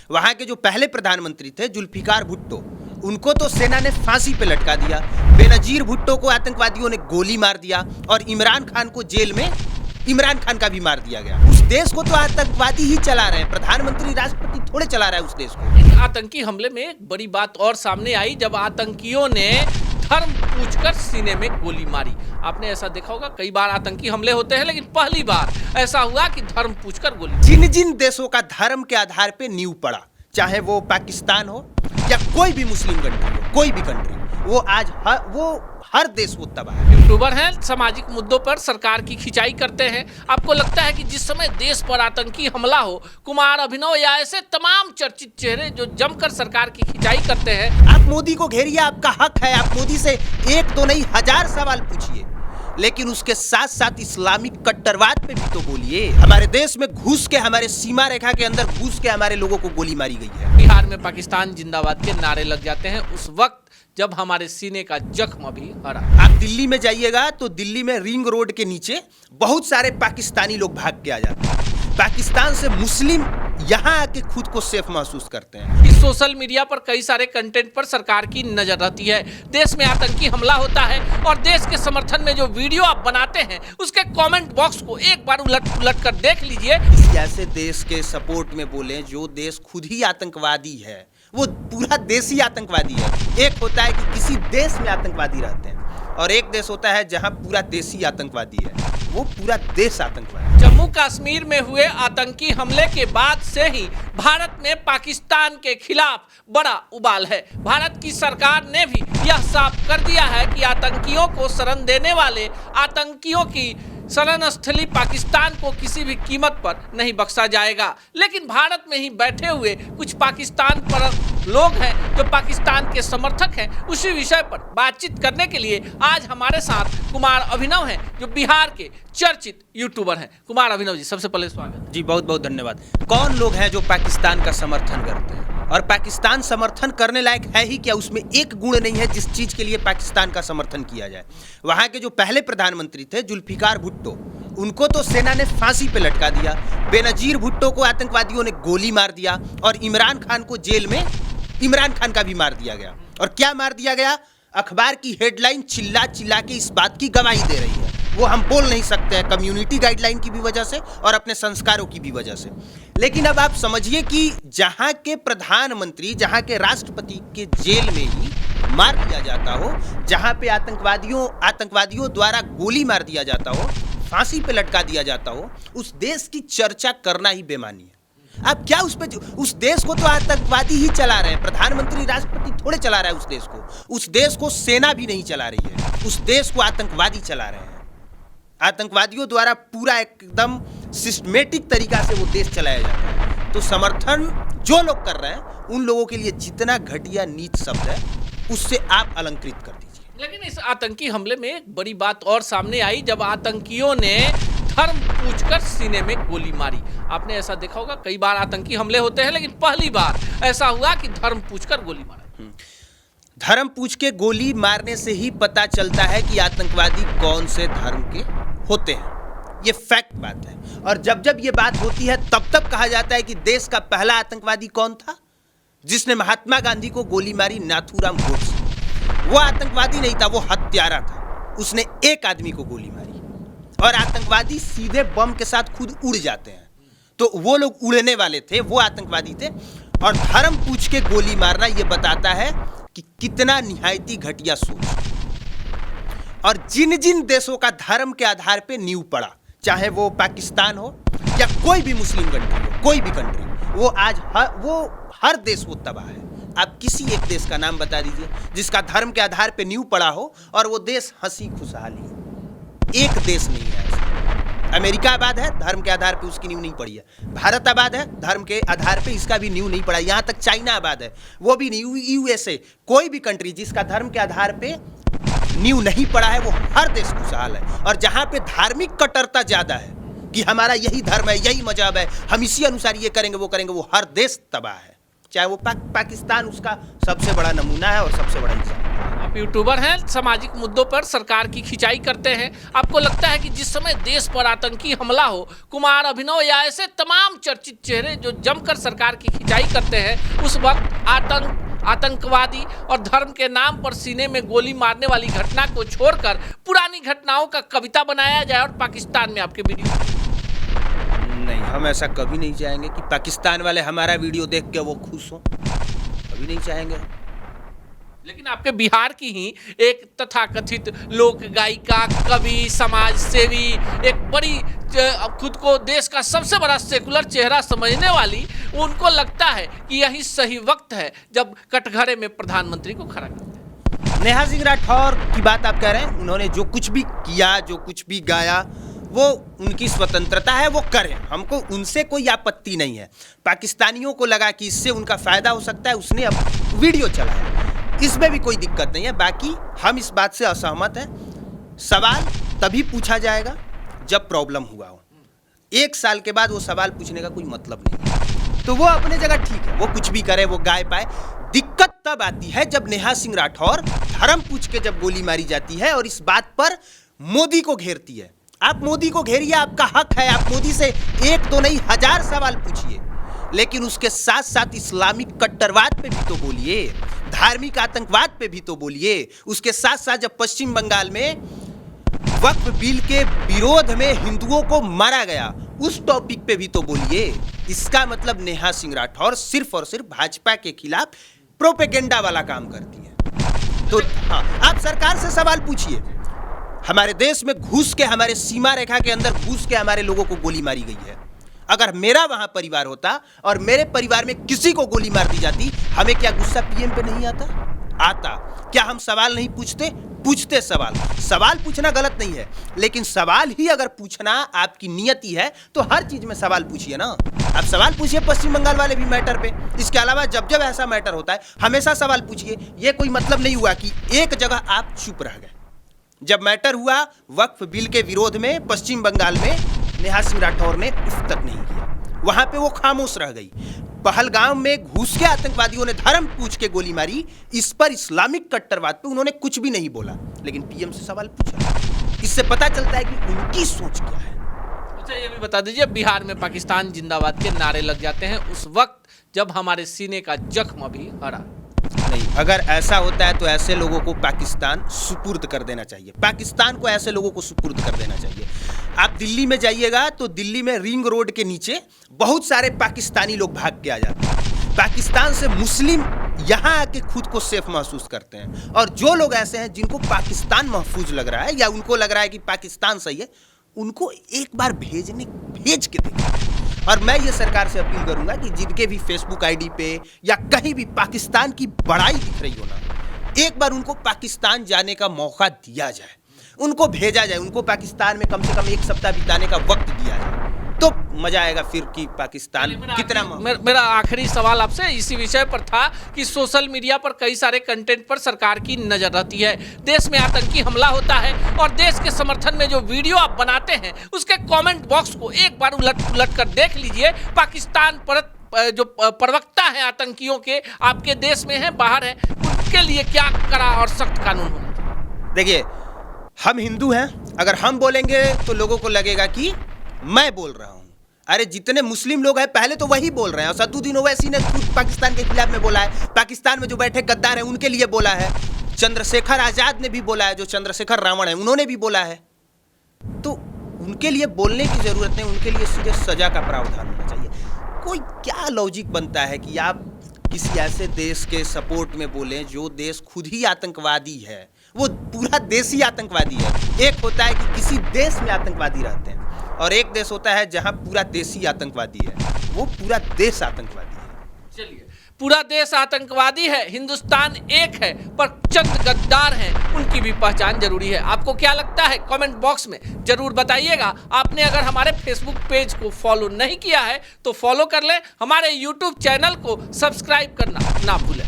वहां के जो पहले प्रधानमंत्री थे जुल्फिकार भुट्टो, उनको तो सेना ने फांसी पे लटका दिया। बेनजीर भुट्टो को आतंकवादियों ने गोली मार दिया और इमरान खान को जेल में इमरान खान का भी मार दिया गया। उस देश को तो आतंकवादी ही चला रहे हैं, प्रधानमंत्री राष्ट्रपति थोड़े चला रहा है उस देश को। आतंकी हमले में एक बड़ी बात और सामने आई जब आतंकियों ने धर्म पूछकर सीने में गोली मारी। आपने ऐसा देखा होगा, कई बार आतंकी हमले होते हैं, लेकिन पहली बार ऐसा हुआ कि धर्म पूछकर गोली। जिन जिन देशों का धर्म के आधार पे नींव पड़ा, चाहे वो पाकिस्तान हो या कोई भी मुस्लिम कंट्री हो, कोई भी कंट्री, वो आज हर देश वो तबाह है। यूट्यूबर हैं, सामाजिक मुद्दों पर सरकार की खिंचाई करते हैं। आपको लगता है कि जिस समय देश पर आतंकी हमला हो, कुमार अभिनव या ऐसे तमाम चर्चित चेहरे जो जमकर सरकार की खिंचाई करते हैं। आप मोदी को घेरिए, आपका हक है, आप मोदी से एक तो नहीं 1000 सवाल पूछिए, लेकिन उसके साथ साथ इस्लामिक कट्टरवाद पे भी तो बोलिए। हमारे देश में घुस के, हमारे सीमा रेखा के अंदर घुस के हमारे लोगों को गोली मारी गई है। बिहार में पाकिस्तान जिंदाबाद के नारे लग जाते हैं उस वक्त जब हमारे सीने का जख्म भी हरा। आप दिल्ली में जाइएगा तो दिल्ली में रिंग रोड के नीचे बहुत सारे पाकिस्तानी लोग भाग के आ जाते हैं। पाकिस्तान से मुस्लिम यहाँ आके खुद को सेफ महसूस करते हैं। इस सोशल मीडिया पर कई सारे कंटेंट पर सरकार की नजर रहती है। देश में आतंकी हमला होता है और देश के समर्थन में जो वीडियो आप बनाते हैं उसके कमेंट बॉक्स को एक बार उलट कर देख लीजिए। ऐसे देश के सपोर्ट में बोले जो देश खुद ही आतंकवादी है, वो पूरा देश ही आतंकवादी है। एक होता है कि किसी देश में आतंकवादी रहते हैं और एक देश होता है जहां पूरा देश ही आतंकवादी है, वो पूरा देश आतंकवादी। जम्मू कश्मीर में हुए आतंकी हमले के बाद से ही भारत में पाकिस्तान के खिलाफ बड़ा उबाल है। भारत की सरकार ने भी यह साफ कर दिया है कि आतंकियों को शरण देने वाले आतंकियों की शरण स्थली पाकिस्तान को किसी भी कीमत पर नहीं बख्शा जाएगा। लेकिन भारत में ही बैठे हुए कुछ पाकिस्तान पर लोग हैं जो पाकिस्तान के समर्थक हैं। उसी विषय पर बातचीत करने के लिए आज हमारे साथ कुमार अभिनव हैं जो बिहार के चर्चित यूट्यूबर हैं। कुमार अभिनव जी, सबसे पहले स्वागत जी, बहुत बहुत धन्यवाद। कौन लोग हैं जो पाकिस्तान का समर्थन करते हैं और पाकिस्तान समर्थन करने लायक है ही क्या? उसमें एक गुण नहीं है जिस चीज के लिए पाकिस्तान का समर्थन किया जाए। वहां के जो पहले प्रधानमंत्री थे जुल्फिकार भुट्टो, उनको तो सेना ने फांसी पे लटका दिया। बेनजीर भुट्टो को आतंकवादियों ने गोली मार दिया और इमरान खान को जेल में इमरान खान का भी मार दिया गया। और क्या मार दिया गया? अखबार की हेडलाइन चिल्ला चिल्ला के इस बात की गवाही दे रही है। वो हम बोल नहीं सकते हैं, कम्युनिटी गाइडलाइन की भी वजह से और अपने संस्कारों की भी वजह से। लेकिन अब आप समझिए कि जहां के प्रधानमंत्री, जहां के राष्ट्रपति के जेल में ही मार दिया जाता हो, जहां पे आतंकवादियों द्वारा गोली मार दिया जाता हो, फांसी पे लटका दिया जाता हो, उस देश की चर्चा करना ही बेमानी है। आप क्या उस देश को तो आतंकवादी ही चला रहे हैं, प्रधानमंत्री राष्ट्रपति थोड़े चला रहा है उस देश को। उस देश को सेना भी नहीं चला रही है, उस देश को आतंकवादी चला रहे हैं। आतंकवादियों द्वारा पूरा एकदम सिस्टमेटिक तरीका से वो देश चलाया जाता है। तो समर्थन जो लोग कर रहे हैं उन लोगों के लिए जितना घटिया नीच शब्द है उससे आप अलंकृत कर दीजिए। लेकिन इस आतंकी हमले में एक बड़ी बात और सामने आई जब आतंकियों ने धर्म पूछकर सीने में गोली मारी। आपने ऐसा देखा होगा, कई बार आतंकी हमले होते हैं, लेकिन पहली बार ऐसा हुआ कि धर्म पूछकर गोली मारा। धर्म पूछ के गोली मारने से ही पता चलता है कि आतंकवादी कौन से धर्म के होते हैं। ये फैक्ट बात है। और जब जब ये बात होती है तब कहा जाता है कि देश का पहला आतंकवादी कौन था जिसने महात्मा गांधी को गोली मारी? नाथूराम गोडसे। वो आतंकवादी नहीं था, वो हत्यारा था। उसने एक आदमी को गोली मारी। और आतंकवादी सीधे बम के साथ खुद उड़ जाते हैं, तो वो लोग उड़ने वाले थे, वो आतंकवादी थे। और धर्म पूछ के गोली मारना ये बताता है कि कितना निहायती घटिया सोच। और जिन जिन देशों का धर्म के आधार पे नींव पड़ा, चाहे वो पाकिस्तान हो या कोई भी मुस्लिम कंट्री हो, कोई भी कंट्री, वो आज हर देश वो तबाह है। आप किसी एक देश का नाम बता दीजिए जिसका धर्म के आधार पे नींव पड़ा हो और वो देश हंसी खुशहाली। एक देश नहीं है ऐसा। अमेरिका आबाद है, धर्म के आधार पे उसकी नींव नहीं पड़ी है। भारत आबाद है, धर्म के आधार पे इसका भी नींव नहीं पड़ा। यहाँ तक चाइना आबाद है, वो भी नहीं। यूएसए, कोई भी कंट्री जिसका धर्म के आधार पे नींव नहीं पड़ा है, वो हर देश खुशहाल है। और जहां पे धार्मिक कट्टरता ज्यादा है कि हमारा यही धर्म है, यही मजहब है, हम इसी अनुसार ये करेंगे वो करेंगे, वो हर देश तबाह है। चाहे वो पाकिस्तान उसका सबसे बड़ा नमूना है और सबसे बड़ा एग्जाम्पल। आप यूट्यूबर हैं, सामाजिक मुद्दों पर सरकार की खिंचाई करते हैं। आपको लगता है कि जिस समय देश पर आतंकी हमला हो, कुमार, अभिनव या ऐसे तमाम चर्चित चेहरे जो जमकर सरकार की खिंचाई करते हैं, उस वक्त आतंकवादी और धर्म के नाम पर सीने में गोली मारने वाली घटना को छोड़कर पुरानी घटनाओं का कविता बनाया जाए और पाकिस्तान में आपके वीडियो? नहीं, हम ऐसा कभी नहीं चाहेंगे कि पाकिस्तान वाले हमारा वीडियो देख के वो खुश हों, कभी नहीं चाहेंगे। लेकिन आपके बिहार की ही एक तथाकथित लोक गायिका, कवि, समाज सेवी, एक बड़ी खुद को देश का सबसे बड़ा सेकुलर चेहरा समझने वाली, उनको लगता है कि यही सही वक्त है जब कटघरे में प्रधानमंत्री को खड़ा करते हैं। नेहा सिंह राठौर की बात आप कह रहे हैं, उन्होंने जो कुछ भी किया, जो कुछ भी गाया, वो उनकी स्वतंत्रता है, वो करें, हमको उनसे कोई आपत्ति नहीं है। पाकिस्तानियों को लगा कि इससे उनका फायदा हो सकता है, उसने अब वीडियो चलाया, इसमें भी कोई दिक्कत नहीं है। बाकी हम इस बात से असहमत हैं। सवाल तभी पूछा जाएगा जब प्रॉब्लम हुआ हो। 1 साल के बाद वो सवाल पूछने का कोई मतलब नहीं है। तो वो अपने जगह ठीक है, वो कुछ भी करे, वो गाय पाए। दिक्कत तब आती है जब नेहा सिंह राठौर धर्म पूछ के जब गोली मारी जाती है और इस बात पर मोदी को घेरती है। आप मोदी को घेरिए, आपका हक है, आप मोदी से 1 2 नहीं 1000 सवाल पूछिए, लेकिन उसके साथ साथ इस्लामिक कट्टरवाद पे भी तो बोलिए, धार्मिक आतंकवाद पे भी तो बोलिए। उसके साथ साथ जब पश्चिम बंगाल में वक्फ बिल के विरोध में हिंदुओं को मारा गया, उस टॉपिक पे भी तो बोलिए। इसका मतलब नेहा सिंह राठौर सिर्फ और सिर्फ भाजपा के खिलाफ प्रोपेगेंडा वाला काम करती है। तो हाँ, आप सरकार से सवाल पूछिए। हमारे देश में घुस के, हमारे सीमा रेखा के अंदर घुस के हमारे लोगों को गोली मारी गई है। अगर मेरा वहां परिवार होता और मेरे परिवार में किसी को गोली मार दी जाती, हमें क्या गुस्सा पीएम पे नहीं आता? आता। क्या हम सवाल नहीं पूछते? पूछते सवाल। सवाल पूछना गलत नहीं है, लेकिन सवाल ही अगर पूछना आपकी नियति है तो हर चीज में सवाल पूछिए ना। आप सवाल पूछिए पश्चिम बंगाल वाले भी मैटर पे। इसके अलावा जब जब ऐसा मैटर होता है हमेशा सवाल पूछिए। ये कोई मतलब नहीं हुआ कि एक जगह आप चुप रह गए। जब मैटर हुआ वक्फ बिल के विरोध में पश्चिम बंगाल में, नेहा सिंह राठौर ने उफ तक नहीं किया, वहां पे वो खामोश रह गई। पहलगाम में घुस के आतंकवादियों ने धर्म पूछ के गोली मारी, इस पर इस्लामिक कट्टरवाद पे उन्होंने कुछ भी नहीं बोला, लेकिन पीएम से सवाल पूछा। इससे पता चलता है कि उनकी सोच क्या है। अच्छा, ये भी बता दीजिए, बिहार में पाकिस्तान जिंदाबाद के नारे लग जाते हैं उस वक्त जब हमारे सीने का जख्म भी हरा। नहीं, अगर ऐसा होता है तो ऐसे लोगों को पाकिस्तान सुपुर्द कर देना चाहिए। पाकिस्तान को ऐसे लोगों को सुपुर्द कर देना चाहिए। आप दिल्ली में जाइएगा तो दिल्ली में रिंग रोड के नीचे बहुत सारे पाकिस्तानी लोग भाग के आ जाते हैं। पाकिस्तान से मुस्लिम यहाँ आके खुद को सेफ महसूस करते हैं, और जो लोग ऐसे हैं जिनको पाकिस्तान महफूज लग रहा है या उनको लग रहा है कि पाकिस्तान सही है, उनको एक बार भेज के देखें। और मैं ये सरकार से अपील करूंगा कि जिनके भी फेसबुक आईडी पे या कहीं भी पाकिस्तान की बड़ाई दिख रही हो ना, एक बार उनको पाकिस्तान जाने का मौका दिया जाए, उनको भेजा जाए, उनको पाकिस्तान में कम से कम 1 सप्ताह बिताने का वक्त दिया जाए, तो मजा आएगा फिर कि पाकिस्तान कितना। मेरा आखिरी सवाल आपसे इसी विषय पर था कि सोशल मीडिया पर कई सारे कंटेंट पर सरकार की नजर रहती है। देश में आतंकी हमला होता है और देश के समर्थन में जो वीडियो आप बनाते हैं उसके कमेंट बॉक्स को एक बार उलट कर देख लीजिए। पाकिस्तान पर जो प्रवक्ता है आतंकियों के, आपके देश में है, बाहर है, उनके लिए क्या कड़ा और सख्त कानून होना? देखिए, हम हिंदू हैं, अगर हम बोलेंगे तो लोगों को लगेगा कि मैं बोल रहा हूं। अरे जितने मुस्लिम लोग हैं पहले तो वही बोल रहे हैं। सदुद्दीन ओवैसी ने खुद पाकिस्तान के खिलाफ में बोला है, पाकिस्तान में जो बैठे गद्दार हैं उनके लिए बोला है, चंद्रशेखर आजाद ने भी बोला है, जो चंद्रशेखर रावण है उन्होंने भी बोला है। तो उनके लिए बोलने की जरूरत नहीं, उनके लिए सीधे सजा का प्रावधान होना चाहिए। कोई क्या लॉजिक बनता है कि आप किसी ऐसे देश के सपोर्ट में बोलें जो देश खुद ही आतंकवादी है, वो पूरा देश ही आतंकवादी है। एक होता है कि किसी देश में आतंकवादी रहते हैं और एक देश होता है जहां पूरा देश ही आतंकवादी है, वो पूरा देश आतंकवादी है। चलिए, पूरा देश आतंकवादी है, हिंदुस्तान एक है, पर चंद गद्दार हैं, उनकी भी पहचान जरूरी है। आपको क्या लगता है कमेंट बॉक्स में जरूर बताइएगा। आपने अगर हमारे फेसबुक पेज को फॉलो नहीं किया है तो फॉलो कर लें, हमारे यूट्यूब चैनल को सब्सक्राइब करना ना भूलें।